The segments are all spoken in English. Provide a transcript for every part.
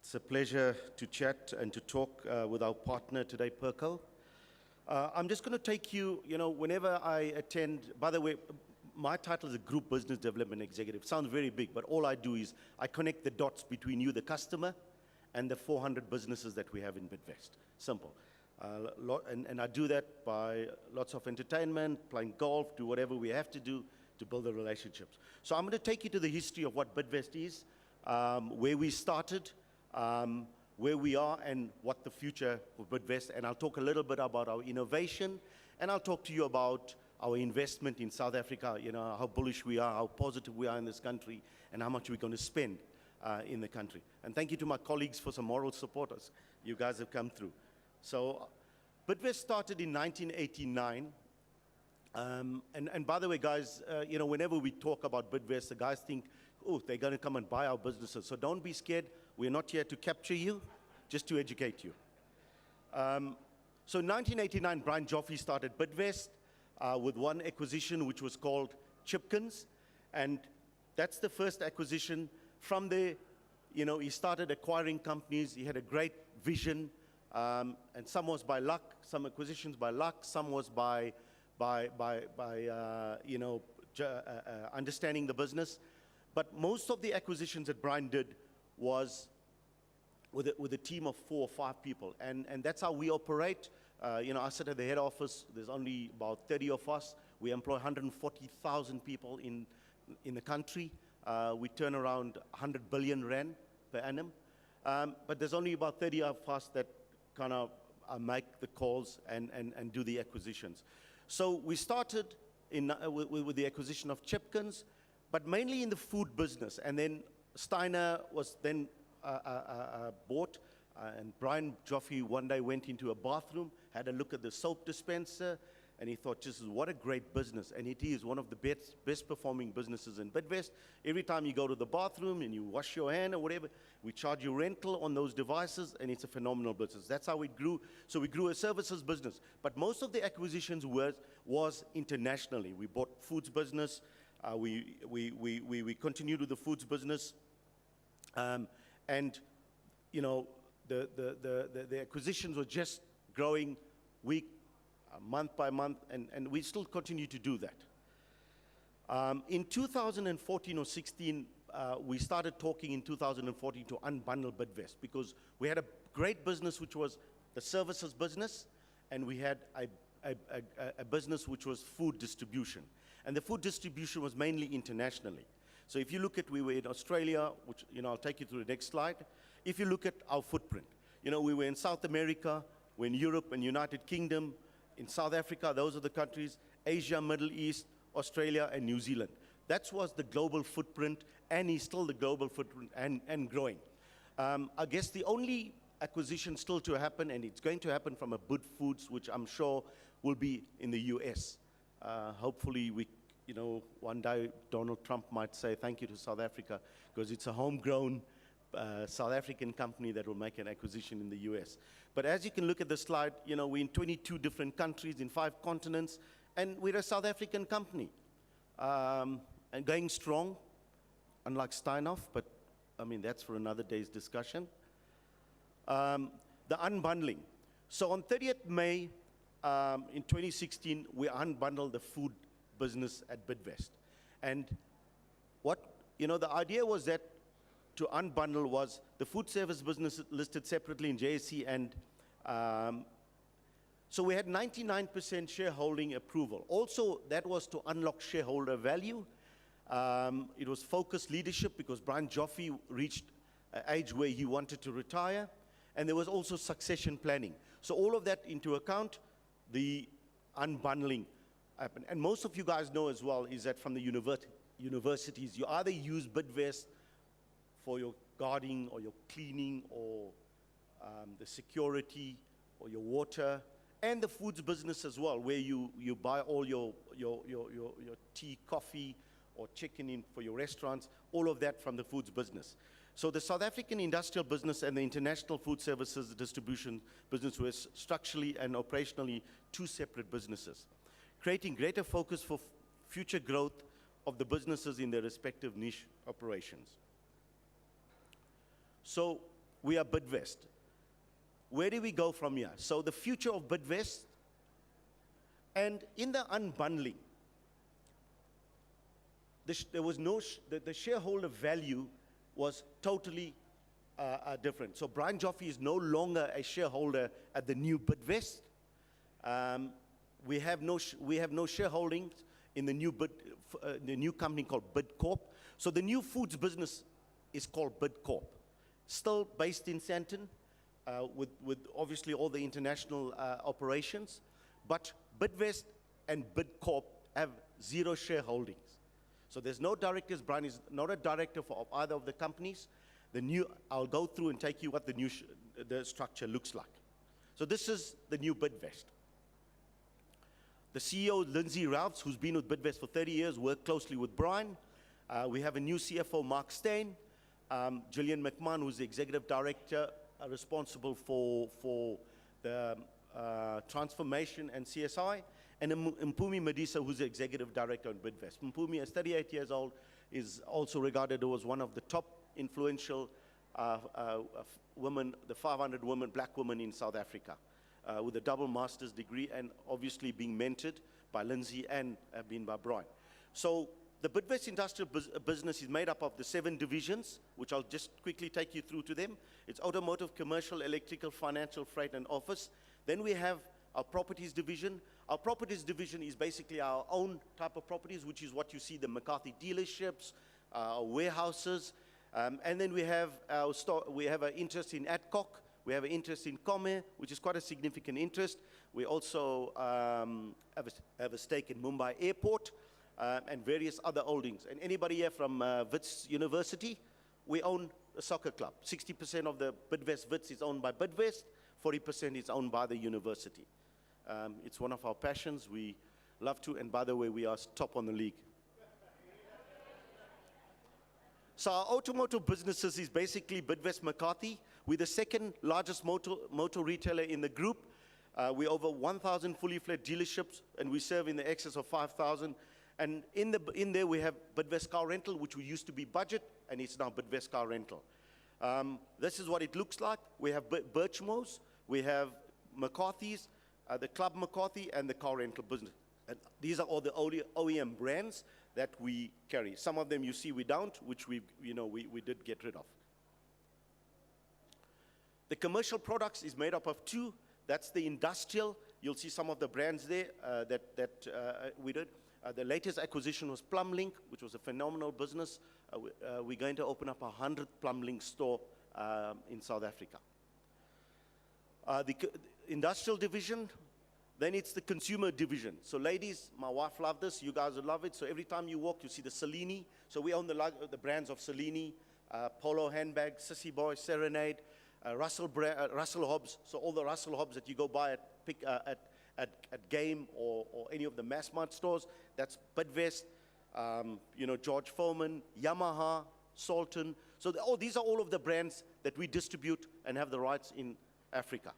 It's a pleasure to chat and to talk with our partner today, PURCO. I'm just going to take you, whenever I attend, by the way, my title is a Group Business Development Executive. Sounds very big, but all I do is I connect the dots between you, the customer, and the 400 businesses that we have in Bidvest. Simple. And I do that by lots of entertainment, playing golf, do whatever we have to do to build the relationships. So I'm going to take you to the history of what Bidvest is, where we started, where we are, and what the future of Bidvest. And I'll talk a little bit about our innovation, and I'll talk to you about our investment in South Africa, how bullish we are, how positive we are in this country, and how much we're going to spend in the country. And thank you to my colleagues for some moral supporters. You guys have come through. So Bidvest started in 1989. And by the way, guys, whenever we talk about Bidvest, the guys think, oh, they're going to come and buy our businesses. So don't be scared. We're not here to capture you, just to educate you. So in 1989, Brian Joffe started Bidvest with one acquisition, which was called Chipkins. And that's the first acquisition. From there, he started acquiring companies. He had a great vision. And some was by luck, some acquisitions by luck, some was by understanding the business. But most of the acquisitions that Brian did was with a team of 4 or 5 people. And that's how we operate. I sit at the head office. There's only about 30 of us. We employ 140,000 people in the country. We turn around 100 billion rand per annum. But there's only about 30 of us that kind of make the calls and do the acquisitions. So we started with the acquisition of Chipkins, but mainly in the food business. And then Steiner was then bought, and Brian Joffe one day went into a bathroom, had a look at the soap dispenser, and he thought, just what a great business. And it is one of the best performing businesses in Bidvest. Every time you go to the bathroom and you wash your hand or whatever, we charge you rental on those devices, and it's a phenomenal business. That's how it grew. So we grew a services business. But most of the acquisitions was internationally. We bought foods business. We continued with the foods business. The acquisitions were just growing week, month by month, and we still continue to do that. In 2014 or 16, we started talking in 2014 to unbundle Bidvest, because we had a great business which was the services business, and we had a business which was food distribution. And the food distribution was mainly internationally. So if you look at, we were in Australia, which, I'll take you through the next slide. If you look at our footprint, we were in South America, we're in Europe and United Kingdom, in South Africa, those are the countries, Asia, Middle East, Australia, and New Zealand. That was the global footprint, and is still the global footprint, and growing. I guess the only acquisition still to happen, and it's going to happen from a Bid Foods, which I'm sure will be in the US. Hopefully, one day Donald Trump might say thank you to South Africa, because it's a homegrown South African company that will make an acquisition in the US. But as you can look at the slide, we're in 22 different countries, in 5 continents, and we're a South African company. And going strong, unlike Steinhoff, but I mean, that's for another day's discussion. The unbundling. So on 30th May in 2016, we unbundled the food business at Bidvest. And the idea was that to unbundle was the food service business listed separately in JSE, and so we had 99% shareholding approval. Also, that was to unlock shareholder value. It was focused leadership, because Brian Joffe reached an age where he wanted to retire, and there was also succession planning. So all of that into account, the unbundling happened. And most of you guys know as well is that from the universities, you either use Bidvest for your guarding or your cleaning or the security or your water, and the foods business as well, where you buy all your tea, coffee, or chicken in for your restaurants, all of that from the foods business. So the South African industrial business and the international food services distribution business were structurally and operationally 2 separate businesses, creating greater focus for future growth of the businesses in their respective niche operations. So we are Bidvest. Where do we go from here? So the future of Bidvest, and in the unbundling, there was no, the shareholder value was totally different. So Brian Joffe is no longer a shareholder at the new Bidvest. We have no shareholdings in the new company called Bidcorp. So the new foods business is called Bidcorp, still based in Sandton, with obviously all the international operations. But Bidvest and Bidcorp have zero shareholdings. So there's no directors. Brian is not a director for either of the companies. I'll go through and take you what the structure looks like. So this is the new Bidvest. The CEO, Lindsay Ralphs, who's been with Bidvest for 30 years, worked closely with Brian. We have a new CFO, Mark Steyn. Gillian McMahon, who's the executive director responsible for the transformation and CSI. And Mpumi Madisa, who's the executive director of Bidvest. Mpumi is 38 years old, is also regarded as one of the top influential women, the 500 black women in South Africa, with a double master's degree, and obviously being mentored by Lindsay and being by Brian. So the Bidvest industrial business is made up of the 7 divisions, which I'll just quickly take you through to them. It's automotive, commercial, electrical, financial, freight, and office. Then we have our properties division. Our properties division is basically our own type of properties, which is what you see, the McCarthy dealerships, warehouses. And then we have an interest in Adcock. We have an interest in Come, which is quite a significant interest. We also have a stake in Mumbai Airport and various other holdings. And anybody here from Wits University, we own a soccer club. 60% of the Bidvest Wits is owned by Bidvest, 40% is owned by the university. It's one of our passions. We love to, and by the way, we are top on the league. So our automotive businesses is basically Bidvest McCarthy. We're the second largest motor retailer in the group. We're over 1,000 fully fledged dealerships, and we serve in the excess of 5,000. And in there we have Bidvest Car Rental, which we used to be Budget, and it's now Bidvest Car Rental. This is what it looks like. We have Birchmore's, we have McCarthy's, the Club McCarthy, and the car rental business. And these are all the OEM brands that we carry. Some of them you see we don't, which we did get rid of. The commercial products is made up of 2. That's the industrial. You'll see some of the brands there that we did. The latest acquisition was Plumlink, which was a phenomenal business. We're going to open up 100th Plumlink store in South Africa. The industrial division, then it's the consumer division. So ladies, my wife loved this, you guys will love it. So every time you walk, you see the Cellini. So we own the brands of Cellini, Polo handbag, Sissy Boy, Serenade, Russell Hobbs. So all the Russell Hobbs that you go buy at Game or any of the mass mart stores, that's Bidvest, George Foreman, Yamaha, Salton. So these are all of the brands that we distribute and have the rights in Africa.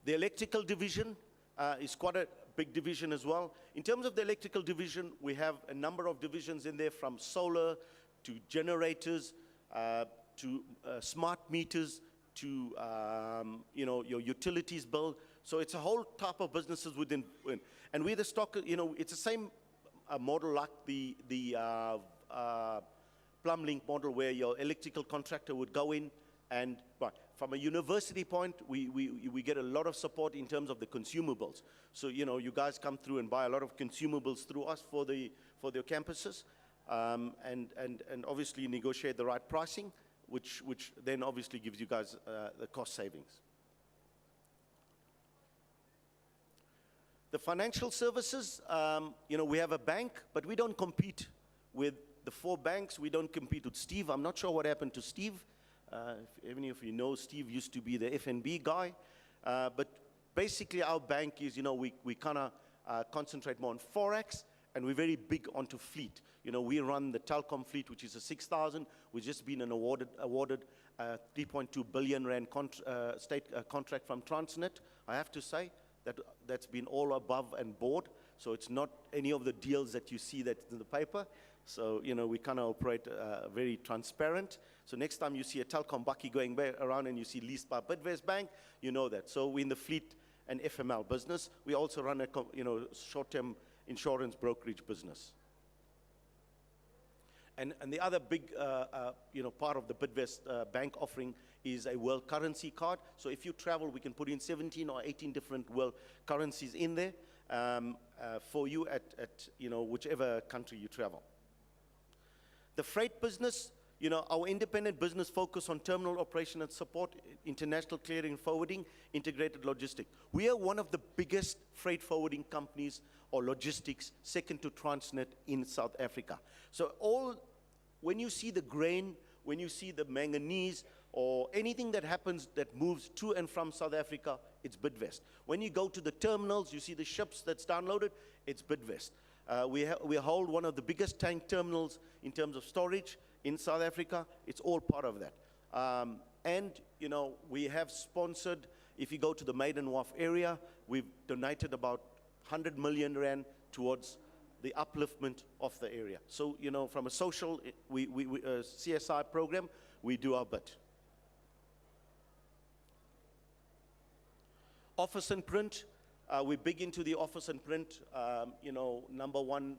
The electrical division is quite a big division as well. In terms of the electrical division, we have a number of divisions in there, from solar to generators to smart meters to your utilities bill. So it's a whole type of businesses within. And we're the stock. It's the same model like the Plumlink model, where your electrical contractor would go in and buy. From a university point, we get a lot of support in terms of the consumables. So you guys come through and buy a lot of consumables through us for their campuses, and obviously negotiate the right pricing, which then obviously gives you guys the cost savings. The financial services, we have a bank, but we don't compete with the 4 banks. We don't compete with Steve. I'm not sure what happened to Steve. If any of you know, Steve used to be the FNB guy. But basically our bank is, we kind of concentrate more on Forex, and we're very big onto fleet. We run the Telkom fleet, which is a 6,000. We've just been awarded 3.2 billion rand state contract from Transnet. I have to say that's been all above and board. So it's not any of the deals that you see that's in the paper. So, we kind of operate very transparent. So next time you see a telecom bakkie going around and you see leased by Bidvest Bank, you know that. So we're in the fleet and FML business. We also run a short-term insurance brokerage business. And the other big part of the Bidvest bank offering is a world currency card. So if you travel, we can put in 17 or 18 different world currencies in there for you at whichever country you travel. The freight business, our independent business focus on terminal operation and support, international clearing and forwarding, integrated logistics. We are one of the biggest freight forwarding companies or logistics, second to Transnet in South Africa. So when you see the grain, when you see the manganese, or anything that happens that moves to and from South Africa, it's Bidvest. When you go to the terminals, you see the ships that's downloaded, it's Bidvest. We hold one of the biggest tank terminals in terms of storage in South Africa. It's all part of that. And we have sponsored, if you go to the Maiden Wharf area, we've donated about 100 million rand towards the upliftment of the area. So, from a social CSI program, we do our bit. Office and print, we're big into the office and print. Number one,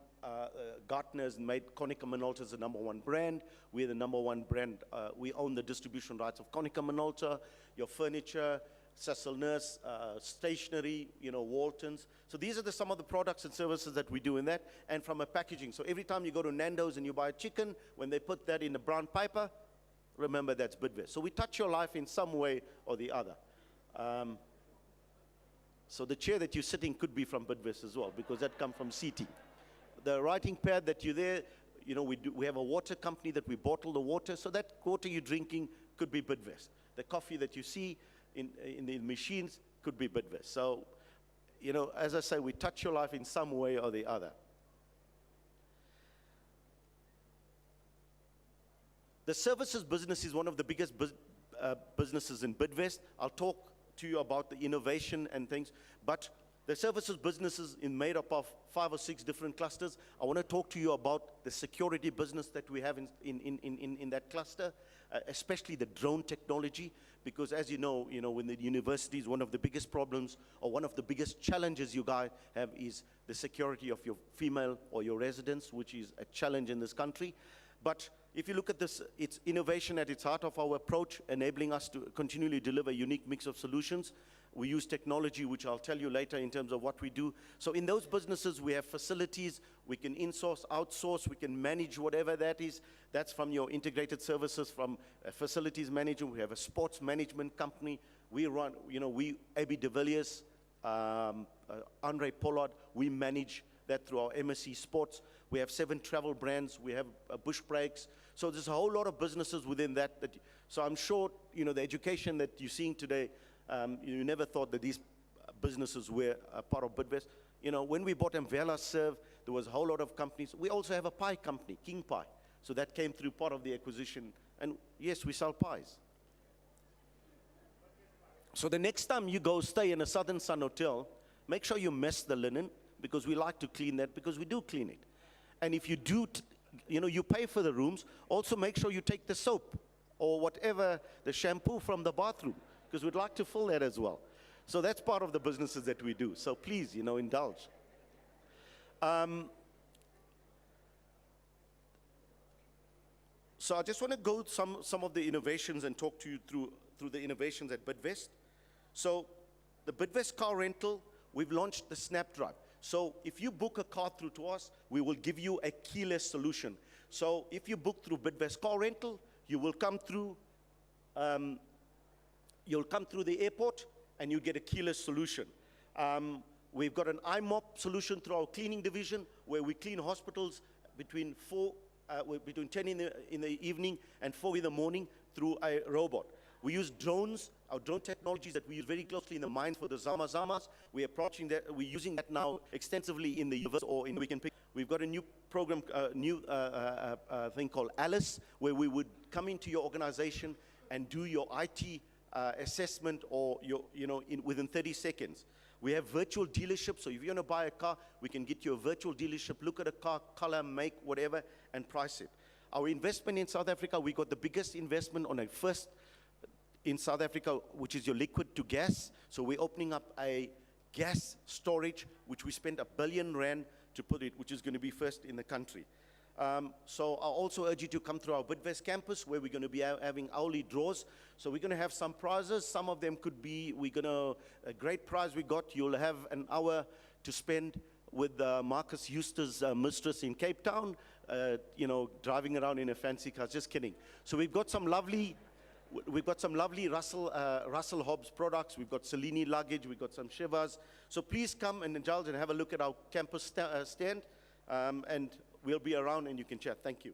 Gartner's made Konica Minolta as the number one brand. We're the number one brand. We own the distribution rights of Konica Minolta, your furniture, Cecil Nurse, stationery, Waltons. So these are some of the products and services that we do in that. And from a packaging, so every time you go to Nando's and you buy a chicken, when they put that in a brown paper, remember that's Bidvest. So we touch your life in some way or the other. So the chair that you're sitting could be from Bidvest as well, because that comes from CT. The writing pad that you're there, we have a water company that we bottle the water, so that water you're drinking could be Bidvest. The coffee that you see in the machines could be Bidvest. So, as I say, we touch your life in some way or the other. The services business is one of the biggest businesses in Bidvest. I'll talk to you about the innovation and things, but the services business is made up of 5 or 6 different clusters. I want to talk to you about the security business that we have in that cluster, especially the drone technology, because as you know, when the universities, one of the biggest problems or one of the biggest challenges you guys have is the security of your female or your residents, which is a challenge in this country. But if you look at this, it's innovation at its heart of our approach, enabling us to continually deliver a unique mix of solutions. We use technology, which I'll tell you later in terms of what we do. So in those businesses, we have facilities. We can insource, outsource. We can manage whatever that is. That's from your integrated services, from facilities management. We have a sports management company. We run, AB de Villiers, Andre Pollard. We manage that through our MSC Sports. We have 7 travel brands. We have Bush Breaks. So there's a whole lot of businesses within that. So I'm sure, the education that you're seeing today, you never thought that these businesses were a part of Bidvest. When we bought Mvela Serve, there was a whole lot of companies. We also have a pie company, King Pie. So that came through part of the acquisition. And yes, we sell pies. So the next time you go stay in a Southern Sun Hotel, make sure you mess the linen, because we like to clean that, because we do clean it. And if you do, you pay for the rooms, also make sure you take the soap or whatever, the shampoo from the bathroom, because we'd like to fill that as well. So that's part of the businesses that we do. So please, indulge. So I just want to go some of the innovations and talk to you through the innovations at Bidvest. So the Bidvest car rental, we've launched the Snap Drive. So if you book a car through to us, we will give you a keyless solution. So if you book through Bidvest car rental, you will come through, the airport and you get a keyless solution. We've got an IMOP solution through our cleaning division, where we clean hospitals between 10 in the evening and 4 in the morning through a robot. We use drones, our drone technologies that we use very closely in the mines for the Zamas. We're using that now extensively in the universe or in Weekend Pick. We've got a new program, thing called Alice, where we would come into your organization and do your IT assessment or within 30 seconds. We have virtual dealerships, so if you want to buy a car, we can get you a virtual dealership, look at a car, color, make, whatever, and price it. Our investment in South Africa, we got the biggest investment on a first in South Africa, which is your liquid to gas. So we're opening up a gas storage, which we spent R1 billion to put it, which is going to be first in the country. So I'll also urge you to come through our Bidvest campus, where we're going to be having hourly draws. So we're going to have some prizes. Some of them could be, a great prize we got, you'll have an hour to spend with Marcus Eustace's mistress in Cape Town, driving around in a fancy car. Just kidding. So we've got some lovely Russell Hobbs products. We've got Cellini luggage. We've got some Shivas. So please come and indulge and have a look at our campus stand. And we'll be around and you can chat. Thank you.